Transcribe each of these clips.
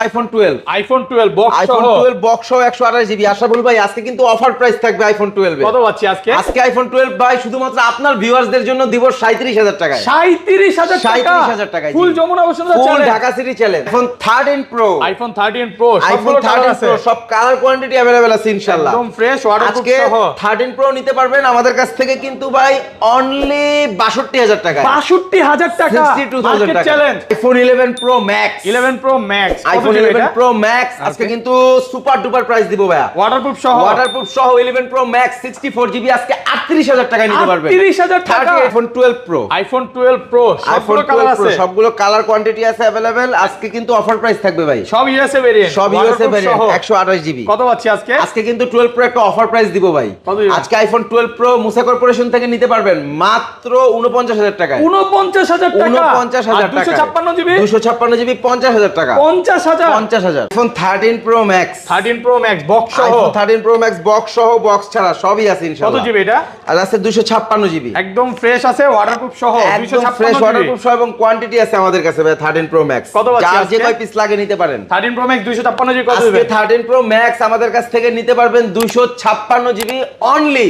IPhone 12 box সহ iPhone 12 box সহ 128 GB. Ashraful ভাই আজকে কিন্তু অফার প্রাইস থাকবে আইফোন 12 এর। কত পাচ্ছি আজকে? আজকে আইফোন 12 ভাই শুধুমাত্র আপনার ভিউয়ারদের জন্য দিব 37000 টাকায়। 37000 টাকা, 37000 টাকায় full Jamuna Bashundhara full challenge, Dhaka city challenge. IPhone 13 pro, iPhone 13 pro iPhone সবগুলো 13 কালার আছে, প্রো সব কালার কোয়ান্টিটি अवेलेबल আছে ইনশাআল্লাহ। একদম ফ্রেশ ওয়াটারপ্রুফ আজকে সহ 13 প্রো নিতে পারবেন আমাদের কাছ থেকে কিন্তু ভাই অনলি 62000 টাকায়। 62000 টাকা 62000 টাকা challenge. IPhone 11 pro max, 11 pro max, iPhone 11 pro max আজকে কিন্তু সুপার ডুপার প্রাইস দিব ভাইয়া। ওয়াটারপ্রুফ সহ 11 প্রো ম্যাক্স 64 জিবি আজকে 38000 টাকায় নিতে পারবেন। 38000 টাকা। আইফোন 12 প্রো, আইফোন 12 প্রো সবগুলো কালার আছে, সবগুলো কালার কোয়ান্টিটি আছে अवेलेबल। আজকে কিন্তু অফার প্রাইস থাকবে ভাই, সব ইউএসএ ভেরিয়েন্ট, সব ইউএসএ ভেরিয়েন্ট 128 জিবি। কত পাচ্ছি আজকে? আজকে কিন্তু 12 প্রো একটা অফার প্রাইস দিব ভাই। কত দিবেন? আজকে আইফোন 12 প্রো মুসা কর্পোরেশন থেকে নিতে পারবেন মাত্র 49000 টাকায়। 49000 টাকা, 49000 টাকা, 256 জিবি, 256 জিবি 50000 টাকা, 50000। IPhone 13 pro max, 13 pro max box সহ, আইফোন 13 প্রো ম্যাক্স বক্স সহ বক্স ছাড়া সবই আছে কত ইনশাআল্লাহ। জিবি এটা? আর আছে 256 জিবি, একদম ফ্রেশ আছে ওয়াটারপ্রুফ সহ, একদম ফ্রেশ 256 ওয়াটারপ্রুফ সহ এবং কোয়ান্টিটি আছে আমাদের কাছে ভাই 13 প্রো ম্যাক্স। কত পাচ্ছি যার যে আজকে? কয় পিস লাগে নিতে পারেন। 13 প্রো ম্যাক্স 256 জিবি কত আজকে দিবেন? 13 প্রো ম্যাক্স আমাদের কাছ থেকে নিতে পারবেন 256 জিবি অনলি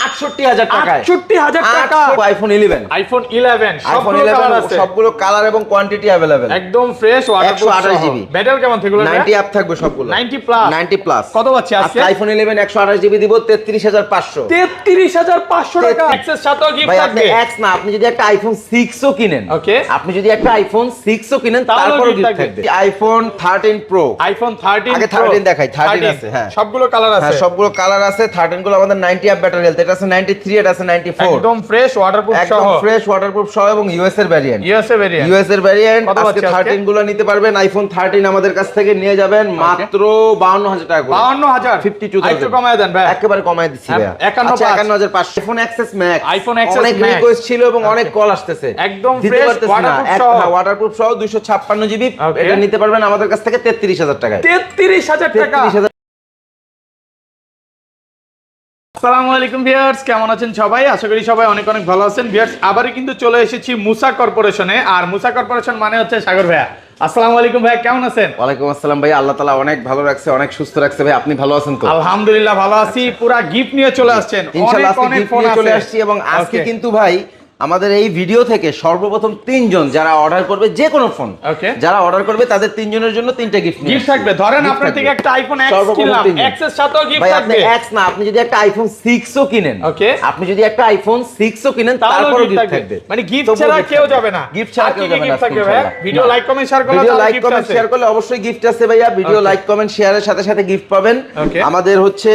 68000 টাকায়। 68000 টাকা। আইফোন 11, আইফোন 11 আইফোন সবগুলো কালার 11 আছে, সবগুলো কালার এবং কোয়ান্টিটি अवेलेबल। একদম ফ্রেশ ওয়াটারপ্রুফ 128 সহ। জিবি। ব্যাটারি কেমন থাকলো? 90 আপ থাকবে সবগুলো, 90 প্লাস। 90 প্লাস। কত পাচ্ছি আজকে? আইফোন 11 128 জিবি দিব 33500। 33500 টাকা, অ্যাক্সেস সাথেও গিফট ভাই আপনি থাকবে। এক্স না, আপনি যদি একটা আইফোন 6 ও কিনেন, ওকে, আপনি যদি একটা আইফোন 6 ও কিনেন তাহলেও তারপরও gift গিফট থাকবে। থাকবে। আইফোন 13 প্রো, আইফোন 13 আগে 13 দেখাই, 13 আছে, হ্যাঁ সবগুলো কালার আছে, হ্যাঁ সবগুলো কালার আছে। 13 গুলো আমাদের 90 আপ ব্যাটারি হেলথ, এটা আছে 93, এটা আছে 94, একদম ফ্রেশ ওয়াটারপ্রুফ সহ, একদম ফ্রেশ ওয়াটারপ্রুফ সহ এবং ইউএস এর ভ্যারিয়েন্ট, ইউএসএ ভেরিয়েন্ট। ইউএস এর ভ্যারিয়েন্ট। কত আজকে পাচ্ছি আজকে? 13 গুলো নিতে পারবেন আইফোন 13 আমাদের কাছ থেকে নিয়ে যাবেন মাত্র 52000 টাকা করে। 52000, 52,000 একটু কমায় দেন ভাই, একেবারে কমায় দিচ্ছি ভাই। 51500। IPhone XS max, iPhone XS অনেক Max। রিকোয়েস্ট ছিল এবং অনেক কল আসতেছে, একদম দিতে ফ্রেশ পারতেছি না। ওয়াটারপ্রুফ সহ, ওয়াটারপ্রুফ সহ 256 জিবি, Okay। এটা নিতে পারবেন আমাদের কাছ থেকে 33000 টাকায়। 33000 টাকা। 33000। আসসালামু আলাইকুম ভিউয়ার্স, কেমন আছেন সবাই? আশা করি সবাই অনেক অনেক ভালো আছেন। ভিউয়ার্স আবারই কিন্তু চলে এসেছি মুসা কর্পোরেশনে, আর মুসা কর্পোরেশন মানে হচ্ছে সাগর ভাইয়া। আসসালামু আলাইকুম ভাইয়া, কেমন আছেন? ওয়ালাইকুম আসসালাম ভাই, আল্লাহ তাআলা অনেক ভালো রাখছে, অনেক সুস্থ রাখছে ভাই। আপনি ভালো আছেন তো? আলহামদুলিল্লাহ ভালো আছি। পুরা গিফট নিয়ে চলে আসছেন, ইনশাআল্লাহ অনেক আজকে অনেক gift ফোন নিয়ে চলে আছে। আসছি এবং আজকে Okay। কিন্তু ভাই আমাদের এই ভিডিও থেকে সর্বপ্রথম 3 জন যারা অর্ডার করবে যে কোনো ফোন, Okay। যারা অর্ডার করবে তাদের 3 জনের জন্য 3টা গিফট গিফট থাকবে। ধরেন আপনার থেকে একটা আইফোন এক্স সর্বপ্রথম কিনলাম, 3 জন। এক্সের সাথেও গিফট ভাই আপনি থাকবে। এক্স না, আপনি যদি একটা আইফোন 6 ও কিনেন, Okay। আপনি যদি একটা আইফোন 6 ও কিনেন তাহলেও তারপরও gift গিফট থাকবে। মানে গিফট তবুও ছাড়া gift কেউ থাকবে। যাবে না, গিফট ছাড়া আর কেউ কি যাবে না gift থাকবে ভাইয়া? ইনশাআল্লাহ। ভিডিও লাইক কমেন্ট শেয়ার করলে ভিডিও তাহলে লাইক gift কমেন্ট আছে। শেয়ার করলে অবশ্যই গিফট আছে ভাইয়া। Video Okay। লাইক কমেন্ট শেয়ারের সাথে সাথে গিফট পাবেন। Okay। আমাদের হচ্ছে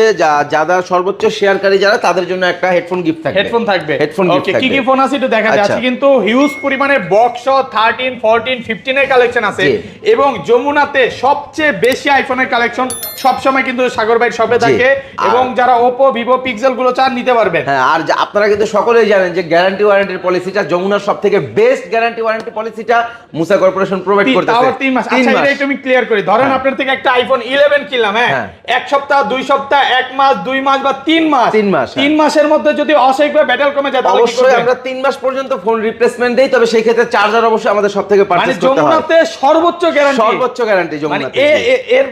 যারা সর্বোচ্চ শেয়ারকারী যারা তাদের জন্য একটা হেডফোন গিফট থাকবে। হেডফোন থাকবে। হেডফোন গিফট ওকে, থাকবে। কি কি ফোন আছে একটু দেখা যাচ্ছে, আচ্ছা। কিন্তু হিউজ পরিমাণে বক্স 13, 14, 15 এর কালেকশন আছে জি। এবং যমুনাতে সবচেয়ে বেশি আইফোনের কালেকশন সবসময় কিন্তু সাগর ভাই শপে জি। থাকে, এবং যারা ওপো ভিভো পিক্সেল গুলো চান নিতে পারবেন। হ্যাঁ, আর আপনারা কিন্তু সকলেই জানেন যে গ্যারান্টি ওয়ারেন্টির পলিসিটা যমুনার সবথেকে বেস্ট গ্যারান্টি ওয়ারেন্টি পলিসিটা মুসা কর্পোরেশন প্রোভাইড করতেছে। তাও 3 মাস। আচ্ছা, এটা একটু আমি ক্লিয়ার করি। ধরেন আপনার থেকে একটা আইফোন 11 কিনলাম, হ্যাঁ, হ্যাঁ। 1 সপ্তাহ 2 সপ্তাহ 1 মাস 2 মাস বা 3 মাস, 3 মাস, 3 মাসের মধ্যে যদি অস্বাভাবিকভাবে ব্যাটারি কমে যায় তাহলে কি অবশ্যই করবেন? আমরা 3 মাস পর্যন্ত ফোন রিপ্লেসমেন্ট দেই, তবে সেই ক্ষেত্রে চার্জার অবশ্যই আমাদের সব থেকে মানে পারচেজ করতে হয়। যমুনাতে সর্বোচ্চ গ্যারান্টি, সর্বোচ্চ গ্যারান্টি মানে যমুনাতে। এর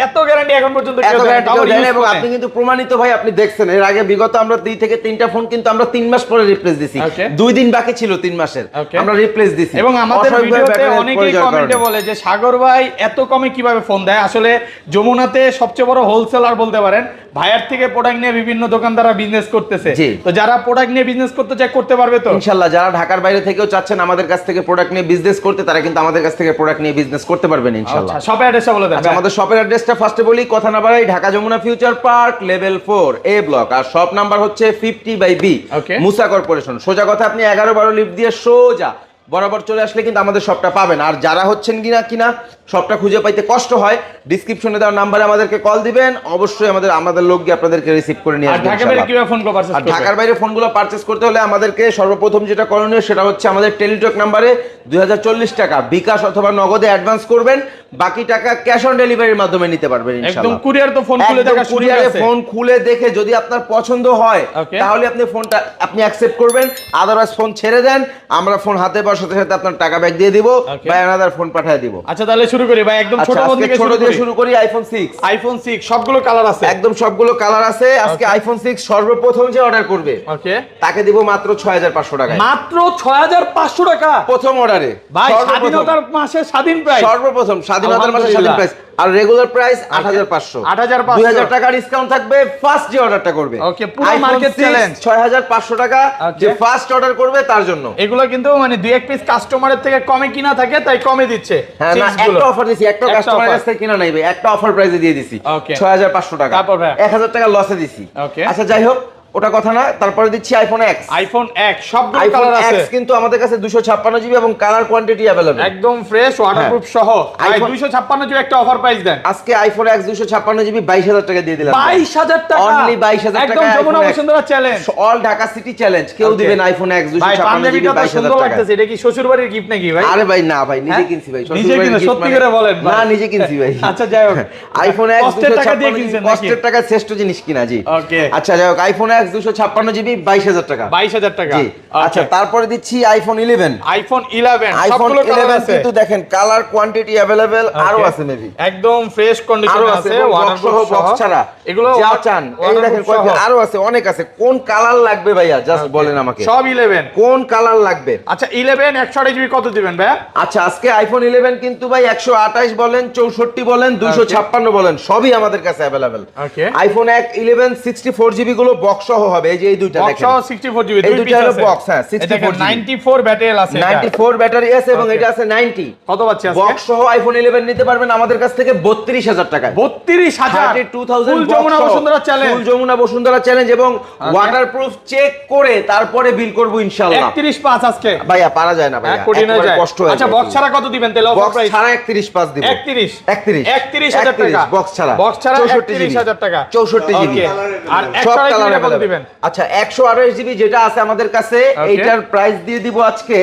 এত গ্যারান্টি এখন পর্যন্ত কেউ এত দেয় না, গ্যারান্টি তাও কেউ দেয় না, use এবং করে। আপনি কিন্তু প্রমাণিত ভাই, আপনি দেখছেন এর আগে বিগত আমরা 2 থেকে 3টা ফোন কিন্তু আমরা 3 মাস পরে রিপ্লেস দিছি। Okay। 2 দিন বাকি ছিল 3 মাসের, Okay। আমরা রিপ্লেস দিছি। এবং আমাদের অস্বাভাবিকভাবে ভিডিওতে battery health অনেকেই পড়ে যাওয়ার কমেন্টে কারণে। বলে যে সাগর ভাই এত কমে কিভাবে ফোন দেয়। আসলে যমুনাতে সবচেয়ে বড় হোলসেলার বলতে পারেন, ভাইয়ার থেকে প্রোডাক্ট নিয়ে বিভিন্ন দোকানদাররা বিজনেস করতেছে। জি। তো যারা প্রোডাক্ট নিয়ে বিজনেস করতে চায় করতে পারবে তো ইনশাআল্লাহ। যারা ঢাকার বাইরে থেকেও চাচ্ছেন আমাদের কাছ থেকে প্রোডাক্ট নিয়ে বিজনেস করতে, তারা কিন্তু আমাদের কাছ থেকে প্রোডাক্ট নিয়ে বিজনেস করতে পারবেন ইনশাআল্লাহ। আচ্ছা, শপের অ্যাড্রেসটা বলে দেন। আচ্ছা, আমাদের শপের অ্যাড্রেসটা ফার্স্টে বলি, কথা না বাড়াই, Dhaka Jamuna future park level 4 A block, আর শপ নাম্বার হচ্ছে 50/B, Okay। মুসা কর্পোরেশন। সোজা কথা, আপনি 11-12 লিফট দিয়ে সোজা বরাবর চলে আসলে কিন্তু আমাদের শপটা পাবেন। আর যারা হচ্ছেন কিনা শপটা খুঁজে পাইতে কষ্ট হয়, ডিসক্রিপশনে দেওয়া নাম্বারে আমাদেরকে কল দিবেন, অবশ্যই আমাদের লোক গিয়ে আপনাদেরকে রিসিভ করে নিয়ে আর আসবে ঢাকা বাইরে ইনশাআল্লাহ। কিভাবে ফোন কো পারচেজ আর করবে? ঢাকার বাইরে ফোনগুলো পারচেজ করতে হলে আমাদেরকে সর্বপ্রথম যেটা করণীয় সেটা হচ্ছে আমাদের টেলিটক নাম্বারে 2040 টাকা বিকাশ অথবা নগদে অ্যাডভান্স করবেন, বাকি টাকা ক্যাশ অন ডেলিভারির মাধ্যমে নিতে পারবেন একদম ইনশাআল্লাহ। কুরিয়ার তো ফোন খুলে দেখা সুযোগ কুরিয়ারে আছে। ফোন খুলে দেখে যদি আপনার পছন্দ হয় Okay। তাহলে আপনি ফোনটা অ্যাকসেপ্ট করবেন, আদারওয়াইজ ফোন ছেড়ে দেন। আমরা ফোন হাতে বা হওয়ার সাথে সাথে আপনার টাকা ব্যাক দিয়ে দিব Okay. বা অ্যানাদার ফোন পাঠিয়ে দিব। আচ্ছা তাহলে শুরু করি ভাই, একদম ছোট আচ্ছা, ফোন আজকে থেকে ছোট দিয়ে শুরু করি আইফোন 6। আইফোন 6 সবগুলো কালার আছে, একদম সবগুলো কালার আছে। আজকে Okay. আইফোন 6 সর্বপ্রথম যে অর্ডার করবে ওকে তাকে দিব মাত্র 6500 টাকায়, মাত্র 6500 টাকা প্রথম অর্ডারে। ভাই, স্বাধীনতার মাসে স্বাধীন প্রাইস, সর্বপ্রথম স্বাধীনতার মাসে স্বাধীন প্রাইস, আর রেগুলার প্রাইস 8500, 8500 2000 টাকা ডিসকাউন্ট থাকবে ফার্স্ট যে অর্ডারটা করবে। Okay, পুরো মার্কেট চ্যালেঞ্জ 6500 টাকা Okay. যে ফার্স্ট অর্ডার করবে তার জন্য। এগুলো কিন্তু মানে দুই এক পিস কাস্টমারের থেকে কমে কিনা থাকে তাই কমে দিচ্ছে। হ্যাঁ না, Six গুলো। একটা অফার দিছি, একটা একটা কাস্টমারের offer। কাছ থেকে কিনা নাই ভাই, একটা অফার প্রাইসে দিয়ে দিছি Okay. 6500 টাকা, তারপর ভাই? 1000 টাকা লসে দিছি। Okay. আচ্ছা যাই হোক, ওটা কথা না। তারপরে দিচ্ছি আইফোন এক্স। আইফোন X সবগুলো আইফোন কালার আছে, এক্স কিন্তু আমাদের কাছে 256 জিবি এবং কালার কোয়ান্টিটি अवेलेबल, একদম ফ্রেশ ওয়াটারপ্রুফ সহ। ভাই iPhone- 256 জিবি একটা অফার প্রাইস দেন। আজকে আইফোন এক্স 256 জিবি 22000 টাকা দিয়ে দিলাম। 22000 টাকা, Only 22000 টাকা একদম Jamuna Bashundhara challenge, all Dhaka city challenge. কেউ Okay. দিবেন আইফোন এক্স ভাই 256 জিবি পাঞ্জাবিটা তো 22000 সুন্দর টাকা। লাগতেছে, এটা কি শ্বশুর বাড়ির গিফট নাকি ভাই? আরে ভাই না ভাই, নিজে হ্যাঁ? কিনছি ভাই, নিজে শ্বশুরবাড়ির কিনে gift সত্যি মানে- করে বলেন ভাই। না নিজে কিনছি ভাই। আচ্ছা যাই হোক, আইফোন এক্স কষ্টের টাকা দিয়ে 256 কিনছেন জিবি, নাকি? কষ্টের টাকা শ্রেষ্ঠ জিনিস কিনা জি। Okay. আচ্ছা যাই হোক, আইফোন এক্স 256 জিবি 22000 টাকা। 22000 টাকা। জি। আচ্ছা Okay. তারপরে দিচ্ছি আইফোন 11। আইফোন 11 আইফোন সবগুলো কালার 11 আছে, কিন্তু দেখেন কালার কোয়ান্টিটি अवेलेबल আরো Okay. আছে মেবি, একদম ফ্রেশ কন্ডিশন আরো আছে আছে, বক্স ওয়াটারপ্রুফ সহ, বক্স ছাড়া এগুলো যা চান এই দেখেন কয়েকটা আরো আছে, অনেক আছে। কোন কালার লাগবে ভাইয়া জাস্ট বলেন আমাকে, সব 11। কোন কালার লাগবে? আচ্ছা 11 128 জিবি কত দিবেন ভাই? আচ্ছা আজকে আইফোন 11 কিন্তু ভাই 128 বলেন, 64 বলেন, 256 বলেন, সবই আমাদের কাছে अवेलेबल। Okay. আইফোন 11 64 জিবি গুলো বক্স সহ হবে, এই যে এই দুইটা বক্স দেখেন, 64 জিবি, এই দুই দুইটা পিস হলো আছে box, হ্যাঁ, 64 GB 94 ব্যাটারি আছে এটা। 94 ব্যাটারি আছে এবং Okay. এটা আছে 90। কত পাচ্ছি আজকে? বক্স সহ আইফোন 11 নিতে পারবেন আমাদের কাছ থেকে 32000 টাকায়। 32000 32,000 ফুল যমুনা বসুন্ধরা চ্যালেঞ্জ, ফুল যমুনা বসুন্ধরা চ্যালেঞ্জ এবং ওয়াটারপ্রুফ চেক করে তারপরে বিল করব ইনশাআল্লাহ। 31.5 আজকে ভাইয়া পারা যায় না ভাইয়া, কঠিন হয়ে একেবারে যায়। কষ্ট হয়ে আচ্ছা যায়। বক্স ছাড়া কত দিবেন তাহলে অফার বক্স প্রাইস? ছাড়া 31.5 দিব। 31000 টাকা বক্স ছাড়া। বক্স ছাড়া 64 GB 31000 টাকা 64 জিবি। Okay. আর সব 128 কালার জিবি কত available। দিবেন? আচ্ছা 128 জিবি যেটা আছে আমাদের কাছে, Okay. এইটার প্রাইস দিয়ে দিব আজকে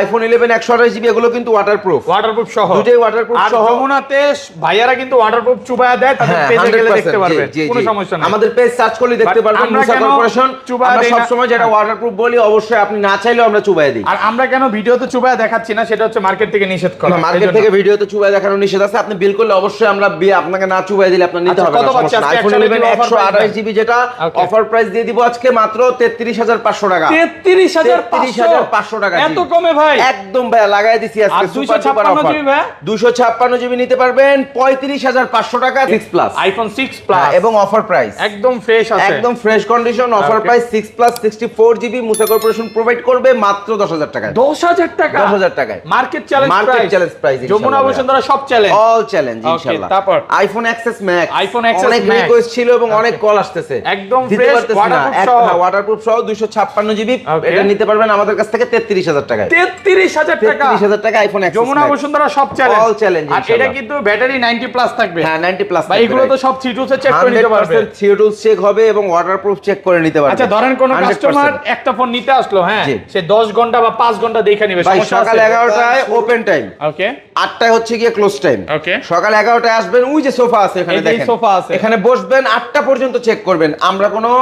আইফোন 11 128 জিবি, এগুলো কিন্তু ওয়াটারপ্রুফ, ওয়াটারপ্রুফ সহ দুটোই waterproof আর সহ। যমুনাতে ভাইয়ারা কিন্তু ওয়াটারপ্রুফ চুবায়া দেয়, তাদের হ্যাঁ, পেজে গেলে 100% দেখতে পারবেন, জি, জি, কোনো জি। সমস্যা নেই। আমাদের পেজ সার্চ করলে দেখতে But পারবেন আমরা মুসা কেন কর্পোরেশন। চুবায়া আমরা দেই না? সবসময় যেটা ওয়াটারপ্রুফ বলি, অবশ্যই আপনি না চাইলেও আমরা চুবাই দিই। আর আমরা কেন ভিডিওতে চুবায়া দেখাচ্ছি না, সেটা হচ্ছে মার্কেট থেকে নিষেধ করা, মার্কেট থেকে ভিডিওতে চুবাই দেখানো নিষেধ আছে। আপনি বিল করলে অবশ্যই আমরা আপনাকে না চুবাই দিলে আপনার নিতে আচ্ছা, হবে কত না, পাচ্ছি সমস্যা নাই। আজকে? আইফোন 11 128 জিবি যেটা Okay. অফার প্রাইস দিয়ে দিব আজকে মাত্র 33500 টাকা। 33500 টাকা, এত জি। কমে ভাই? একদম ভাইয়া লাগাই দিছি আজকে আর সুপার ডুপার 256 অফার। জিবি ভাই? 256 জিবি নিতে পারবেন 35500 টাকা 6 প্লাস আইফোন 6 প্লাস এবং অফার প্রাইস একদম ফ্রেশ আছে, একদম fresh condition. Offer Okay. Price 6 plus 64 GB Musa corporation provide করবে মাত্র 10000 টাকায়। 10000 টাকা 10000 টাকায় market challenge market price, challenge price Jamuna Bashundhara সব চ্যালেঞ্জ, অল চ্যালেঞ্জ Okay, ইনশাআল্লাহ। তারপর? IPhone XS Max, iPhone XS অনেক Max। রিকোয়েস্ট ছিল এবং অনেক কল আসতেছে, একদম দিতে fresh, পারতেছি না। waterproof সহ। ওয়াটারপ্রুফ সহ 256 জিবি, Okay. এটা নিতে পারবেন আমাদের কাছ থেকে 33000 টাকায়। 33000 টাকা 33000 টাকা আইফোন এক্সএস যমুনা বসুন্ধরা সব চ্যালেঞ্জ, All challenge, আর এটা ইনশাআল্লাহ। কিন্তু ব্যাটারি 90 প্লাস থাকবে। হ্যাঁ 90 প্লাস ভাই এগুলো তো সব থ্রিটুসে চেক করে নিতে পারবে। 100% থিওটুল চেক হবে এবং ওয়াটারপ্রুফ চেক করে নিতে পারবে। আচ্ছা ধরেন কোন 100% কাস্টমার একটা ফোন নিতে আসলো, হ্যাঁ জি। সে 10 ঘন্টা বা 5 ঘন্টা দেখে নেবে, ভাই সমস্যা সকাল আছে? 11টায় ওপেন টাইম, ওকে 8টায় হচ্ছে গিয়ে ক্লোজ টাইম। Okay. সকাল 11টায় আসবেন, ওই যে সোফা আছে এখানে এই যে দেখেন, সোফা আছে। এখানে বসবেন, 8টা পর্যন্ত চেক করবেন। আমরা কোনো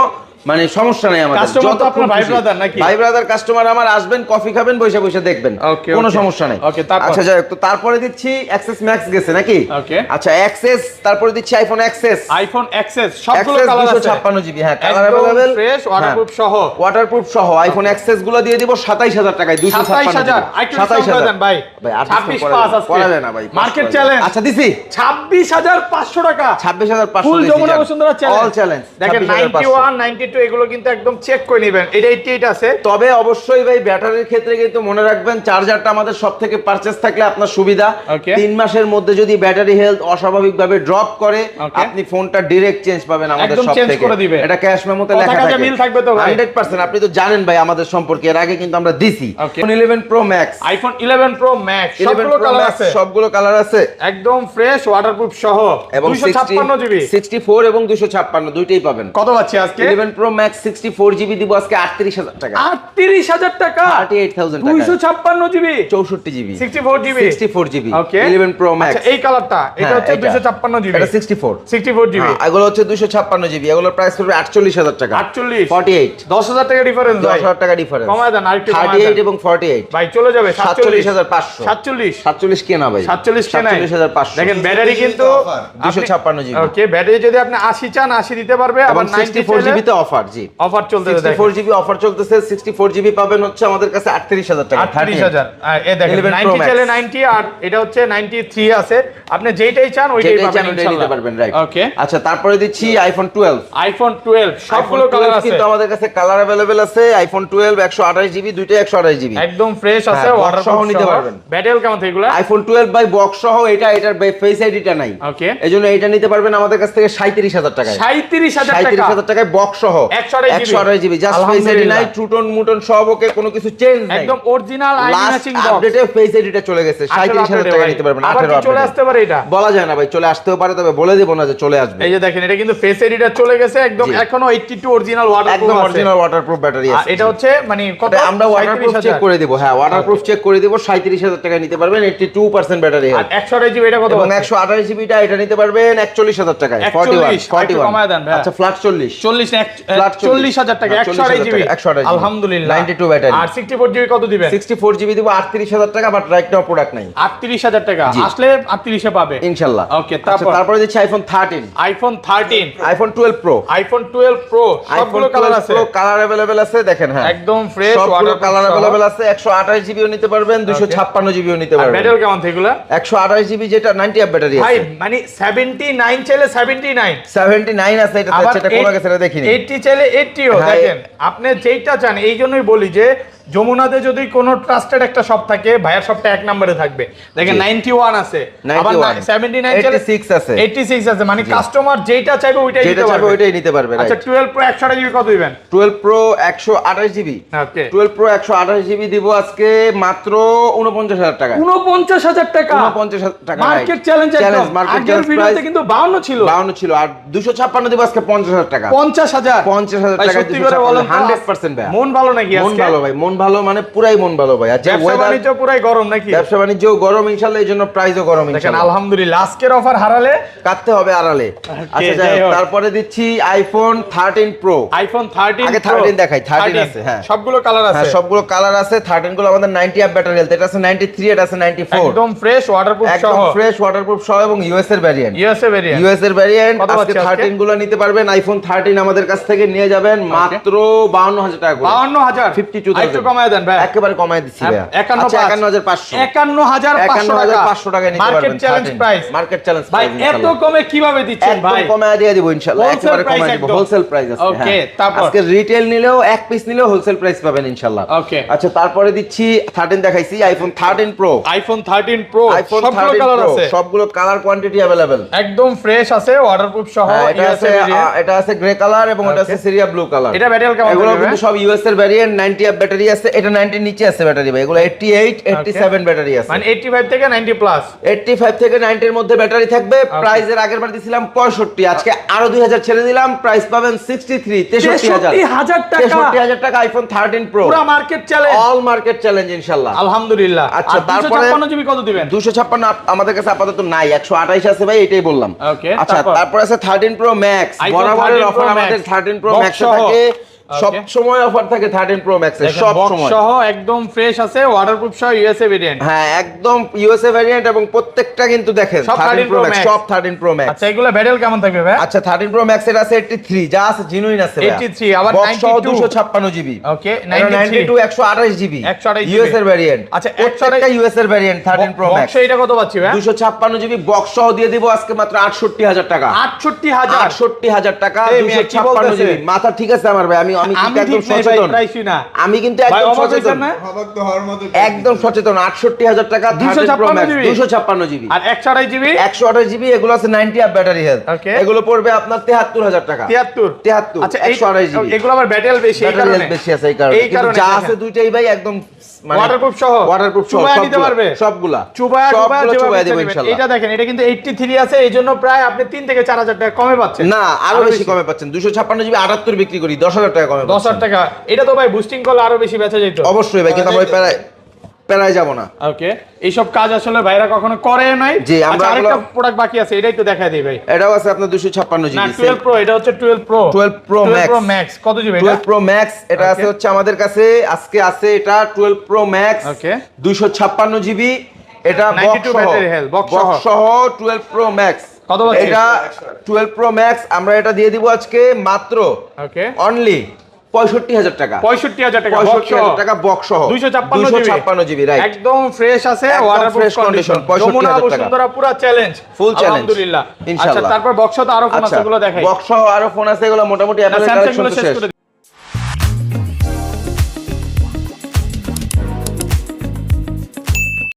মানে সমস্যা নাই আমাদের। Customer তো যতক্ষণ আপনার ভাই খুশি। brother নাকি? ভাই ব্রাদার কাস্টমার আমার, আসবেন কফি খাবেন, বসে বসে দেখবেন, Okay, কোনো okay. সমস্যা নাই। Okay, তারপর? আচ্ছা যাই হোক, তো তারপরে দিচ্ছি এক্সেস ম্যাক্স গেছে নাকি? Okay. আচ্ছা এক্সেস, তারপরে দিচ্ছি আইফোন এক্সেস। আইফোন এক্সেস সবগুলো এক্সেস কালার আছে, 256 জিবি, হ্যাঁ কালার একদম अवेलेबल, ফ্রেশ ওয়াটারপ্রুফ সহ। ওয়াটারপ্রুফ সহ আইফোন এক্সেস গুলো দিয়ে দিব 27000 টাকায়। 27000 আইটু ডিসকাউন্ট করে দেন ভাই। ভাই 26 পাস আছে, করা যায় না ভাই, মার্কেট চ্যালেঞ্জ। আচ্ছা দিছি 26500 টাকা 26500 ফুল দিছি, যমুনা যান। বসুন্ধরা চ্যালেঞ্জ, অল চ্যালেঞ্জ দেখেন 91 92 এগুলো কিন্তু একদম চেক করে নেবেন। এটা 88 আছে। তবে অবশ্যই ভাই ব্যাটারির ক্ষেত্রে কিন্তু মনে রাখবেন, চার্জারটা আমাদের সব থেকে পারচেজ থাকলে আপনার সুবিধা। Okay. 3 মাসের মধ্যে যদি ব্যাটারি হেলথ অস্বাভাবিকভাবে ড্রপ করে, Okay. আপনি ফোনটা ডাইরেক্ট চেঞ্জ পাবেন আমাদের একদম সব change থেকে। করে দিবে। এটা ক্যাশ মেমোতে কথা লেখা কাজে থাকে, মিল থাকবে তো ভাই? 100%। আপনি তো জানেন ভাই আমাদের সম্পর্কে, এর আগে কিন্তু আমরা দিছি। Okay. iPhone 11 Pro Max, iPhone 11 pro max 11 সবগুলো Pro কালার Max আছে, সবগুলো কালার আছে একদম ফ্রেশ ওয়াটারপ্রুফ সহ এবং 256 জিবি। 64 এবং 256 দুইটাই পাবেন। কত পাচ্ছি আজকে? 11 Pro Pro Max 64GB দিব আজকে 38000 টাকা। 38000 টাকা, 38000 টাকা। 256GB, 64GB, 64GB, 64GB। ওকে, 11 Pro Max। আচ্ছা এই কালারটা, এটা হচ্ছে 256GB, এটা 64GB। হ্যাঁ, এগুলো হচ্ছে 256GB, এগুলোর প্রাইস পড়বে 48000 টাকা। 48, 48, 10000 টাকা ডিফারেন্স ভাই, 10000 টাকা ডিফারেন্স। কমায় দেন আরেকটু, 38 এবং 48 ভাই চলে যাবে 47500। 47 কে না ভাই, 47 কে নাই। 47500। দেখেন ব্যাটারি কিন্তু 256GB। ওকে, ব্যাটারি যদি আপনি 80 চান 80 দিতে পারবে, আবার 64GB তে অফার, জি অফার চলতেছে। 64GB অফার চলতেছে। 64GB পাবেন হচ্ছে আমাদের কাছে 38000 টাকা। 38000, এই দেখেন 90 চাইলে 90, আর এটা হচ্ছে 93 আছে, আপনি যেইটাই চান ওইটাই পাবেন ইনশাআল্লাহ, নিতে পারবেন, রাইট। ওকে, আচ্ছা তারপরে দিচ্ছি আইফোন 12। আইফোন 12 সবগুলো কালার আছে কিন্তু আমাদের কাছে কালার अवेलेबल আছে। আইফোন 12 128GB, দুইটাই 128GB, একদম ফ্রেশ আছে, হ্যাঁ, ওয়াটার box সহ নিতে পারবেন। ব্যাটারি কেমন থাকে এগুলা? আইফোন 12 বাই বক্স সহ, এটার ফেস আইডিটা নাই, ওকে, এজন্য এটা নিতে পারবেন আমাদের কাছ থেকে 37000 টাকায়। 37000 টাকায় বক্স সহ 128GB, জাস্ট ফেস আইডি নাই, ট্রুটন মুটন সব ওকে, কোনো কিছু চেঞ্জ নাই, একদম অরিজিনাল আই ম্যাচিং বক্স। আপডেটে ফেস আইডিটা চলে গেছে। 37000 টাকায় নিতে পারবেন। আবার কি চলে আসতে পারে এটা? বলা যায় না ভাই, চলে আসতেও পারে, তবে বলে দেব না যে চলে আসবে। এই যে দেখেন, এটা কিন্তু ফেস আইডিটা চলে গেছে একদম, এখনো 82 অরিজিনাল ওয়াটারপ্রুফ একদম আছে, অরিজিনাল ওয়াটারপ্রুফ ব্যাটারি আছে। এটা হচ্ছে মানে কত, এটা আমরা ওয়াটারপ্রুফ চেক করে দেব। হ্যাঁ, ওয়াটারপ্রুফ চেক করে দেব। 37000 টাকায় নিতে পারবেন, 82% ব্যাটারি আর হেলথ। 128GB এটা কত? এবং 128GB টা এটা নিতে পারবেন 41000 টাকায়। 41 কমায় দেন ভাই। আচ্ছা ফ্ল্যাট 40 40000 টাকা, 128GB, 128GB, আলহামদুলিল্লাহ। 92 ব্যাটারি। আর 64GB কত দিবেন? 64GB দিব 38000 টাকা, বাট রাইট নাও প্রোডাক্ট নাই। 38000 টাকা, আসলে 38 এ পাবে ইনশাআল্লাহ। ওকে, তারপরে দিচ্ছি iPhone 13, iPhone 13, iPhone 12 pro, iPhone 12 pro সবগুলো কালার আছে, কালার अवेलेबल আছে, দেখেন। হ্যাঁ, একদম ফ্রেশ, সবগুলো কালার अवेलेबल আছে। 128GB ও নিতে পারবেন, 256GB ও নিতে পারবেন। ব্যাটারি কেমন থাকে এগুলা? 128GB যেটা 90 অ্যাম্প ব্যাটারি আছে ভাই, মানে 79 চাইলে 79, 79 আছে, এটা সেটা কোন গেছে এটা দেখিনি। 80 চাইলে 80 ও দেখেন, আপনি যেইটা চান। এই জন্যই বলি যে যমুনাতে যদি কোনো ট্রাস্টেড একটা শপ থাকে, ভাইয়ার শপটা এক নম্বরে থাকবে। দেখেন 91 আছে, আবার 79 চাইলে 86 আছে, 86 আছে, মানে কাস্টমার যেইটা চাইবে ওইটাই নিতে পারবে, ওইটাই নিতে পারবে। আচ্ছা 12 প্রো 128GB কত দিবেন? 12 প্রো 128GB, ওকে, 12 প্রো 128GB দিব আজকে মাত্র 49000 টাকা। 49000 টাকা, 49000 টাকা মার্কেট চ্যালেঞ্জ একদম। আগের ভিডিওতে কিন্তু 52 ছিল, 52 ছিল, আর 256 দিব আজকে 50000 টাকা। 50000 টাকা, সত্যি করে বলেন 100% ভাই। মন ভালো নাকি আজকে? মন ভালো ভাই, মন ভালো, মানে পুরাই মন ভালো ভাই। আচ্ছা, ব্যবসা বাণিজ্য পুরাই গরম নাকি? ব্যবসা বাণিজ্য গরম ইনশাআল্লাহ, এই জন্য প্রাইসও গরম দেখেন ইনশাআল্লাহ। আলহামদুলিল্লাহ, আজকের অফার হারালে কাটতে হবে আড়ালে। আচ্ছা যাই হোক, তারপরে দিচ্ছি আইফোন 13 প্রো। আইফোন 13 আগে 13 দেখাই, 13 আছে। হ্যাঁ, সবগুলো কালার আছে, হ্যাঁ সবগুলো কালার আছে। 13 গুলো আমাদের 90 অ্যাম্প ব্যাটারি হেলথ, এটা আছে 93, এটা আছে 94, একদম ফ্রেশ ওয়াটারপ্রুফ সহ, একদম ফ্রেশ ওয়াটারপ্রুফ সহ, এবং ইউএস এর ভ্যারিয়েন্ট। ইউএস এর ভ্যারিয়েন্ট আজকে 13 গুলো নিতে পারবেন। আইফোন 13 আমাদের কাছ থেকে নিয়ে যাবেন মাত্র 52000 টাকা করে। 52000, 52000 একটু কমায় দেন ভাই, একেবারে কমায় দিচ্ছি ভাই। 51500, 51500 টাকা নিতে পারবেন। Market challenge price, market challenge ভাই প্রাইস। এত কমে কিভাবে দিচ্ছেন ভাই? একদম কমায় দিয়ে দিব ইনশাআল্লাহ, একেবারে কমায় দিব, হোলসেল প্রাইস আছে। ওকে, তারপর আজকে রিটেল নিলেও এক পিস নিলেও হোলসেল প্রাইস পাবেন ইনশাআল্লাহ। ওকে, আচ্ছা তারপরে দিচ্ছি 13 দেখাইছি, আইফোন 13 প্রো। আইফোন 13 প্রো সবগুলো 13 কালার Pro, আছে, সবগুলো কালার কোয়ান্টিটি अवेलेबल, একদম ফ্রেশ আছে, ওয়াটারপ্রুফ সহ। এটা আছে গ্রে কালার এবং এটা আছে সিরিয়া ব্লু কালার। এটা ব্যাটারি কেমন? এগুলো কিন্তু সব ইউএস এর ভ্যারিয়েন্ট, 90 অ্যাম্প ব্যাটারি আছে। এটা 90 নিচে আছে ব্যাটারি ভাই, এগুলো 88 87 ব্যাটারি আছে, মানে 85 থেকে 90 প্লাস। 85 থেকে 90 এর মধ্যে ব্যাটারি থাকবে। প্রাইসের আগের বার দিছিলাম 65, আজকে আরো 2000 ছেড়ে দিলাম, প্রাইস পাবেন 63000 টাকা। 63000 টাকা আইফোন 13 প্রো, পুরো market challenge, all market challenge ইনশাআল্লাহ, আলহামদুলিল্লাহ। আচ্ছা তারপরে 256GB কত দিবেন? 256 আমাদের কাছে আপাতত নাই, 128 আছে ভাই, এটাই বললাম। ওকে, আচ্ছা তারপর আছে 13 প্রো ম্যাক্স। বরাবরের অফার আমাদের 13 প্রো ম্যাক্স থাকে, সব সময় অফার থাকে 13 প্রো ম্যাক্স এর, সব সময় সহ একদম ফ্রেশ আছে, ওয়াটারপ্রুফ সহ, ইউএসএ ভেরিয়েন্ট। হ্যাঁ একদম ইউএসএ ভ্যারিয়েন্ট, এবং প্রত্যেকটা কিন্তু দেখেন 13 প্রো ম্যাক্স, সব 13 প্রো ম্যাক্স। আচ্ছা এগুলা ব্যাটারি কেমন থাকবে ভাই? আচ্ছা 13 প্রো ম্যাক্স এর আছে 83, যা আছে জেনুইন আছে ভাই, 83 আবার 92 256GB। ওকে, 92 128GB, 128GB ইউএস এর ভ্যারিয়েন্ট। আচ্ছা প্রত্যেকটা ইউএস এর ভ্যারিয়েন্ট 13 প্রো ম্যাক্স। বক্স এটা কত পাচ্ছি ভাই? 256GB বক্স সহ দিয়ে দিব আজকে মাত্র 68000 টাকা। 68000 টাকা, এই মেয়ে কি 256GB। বলতেছে? মাথা ঠিক আছে আমার ভাই, আমি আমি কিন্তু একদম ঠিক নাই ভাই, সচেতন। প্রাইসই না। আমি কিন্তু ভাই, একদম অবাক হইছেন সচেতন না? একদম সচেতন। 68,000 টাকা 13 Pro 256 Max, GB? 256 জিবি, আর 128 জিবি 128 জিবি, এগুলো আছে 90 আপ ব্যাটারি হেলথ। Okay. এগুলো পড়বে আপনার 73,000 টাকা। 73। আচ্ছা, 128 জিবি, এগুলো আবার ব্যাটারি বেশি এই ব্যাটারি কারণে। হেলথ বেশি আছে এই কারণে। এই কিন্তু কারণে যা দেখেন। আছে দুইটাই ভাই একদম ওয়াটারপ্রুফ সহ, ওয়াটারপ্রুফ সহ চুবায় নিতে পারবে সবগুলা চুবায় সবগুলো যেভাবে চুবায় দেব ইচ্ছা ইনশাআল্লাহ। নেবেন। এটা দেখেন, এটা কিন্তু 83 আছে, এই জন্য প্রায় আপনি 3 থেকে 4,000 টাকা কমে পাচ্ছেন। না, আরো বেশি কমে পাচ্ছেন। 256 জিবি 78 বিক্রি করি, 10,000 টাকা কমে 10,000 টাকা। এটা তো ভাই বুস্টিং করলে আরো বেশি বেচা যেত। অবশ্যই ভাই, কিন্তু আমরা ওই প্যারায় যাব না। ওকে, এইসব কাজ আসলে ভাইরা কখনো করে নাই। জি, আমরা আচ্ছা, আরেকটা প্রোডাক্ট বাকি আছে, এটাই তো দেখায় দেই ভাই। এটাও আছে আপনার 256 না, জিবি 12 প্রো, এটা হচ্ছে 12 প্রো 12 Pro Max। Max কত জিবি এটা? 12 Pro Max এটা আছে Okay. হচ্ছে আমাদের কাছে আজকে আছে এটা 12 Pro Max, Okay. 256 জিবি, এটা 92 ব্যাটারি হেলথ, box সহ। সহ 12 Pro Max। কত পাচ্ছি? এটা 12 Pro Max আমরা এটা দিয়ে দিব আজকে মাত্র ওকে, অনলি 65,000 টাকা। 65,000 টাকা, 65,000 টাকা বক্স সহ 256 জিবি, রাইট। একদম ফ্রেশ আছে, একদম ওয়াটারপ্রুফ fresh কন্ডিশন। condition, 65,000 টাকা। বসুন্ধরা পুরো চ্যালেঞ্জ, Full challenge, আলহামদুলিল্লাহ। আচ্ছা, ইনশাআল্লাহ। তারপর বক্স তো আরো ফোন আছে, আচ্ছা, গুলো দেখাই। বক্স সহ আরো ফোন আছে, এগুলো মোটামুটি না, অ্যাপেলের স্যামসাং কালেকশন গুলো তো শেষ শেষ। করে দিই।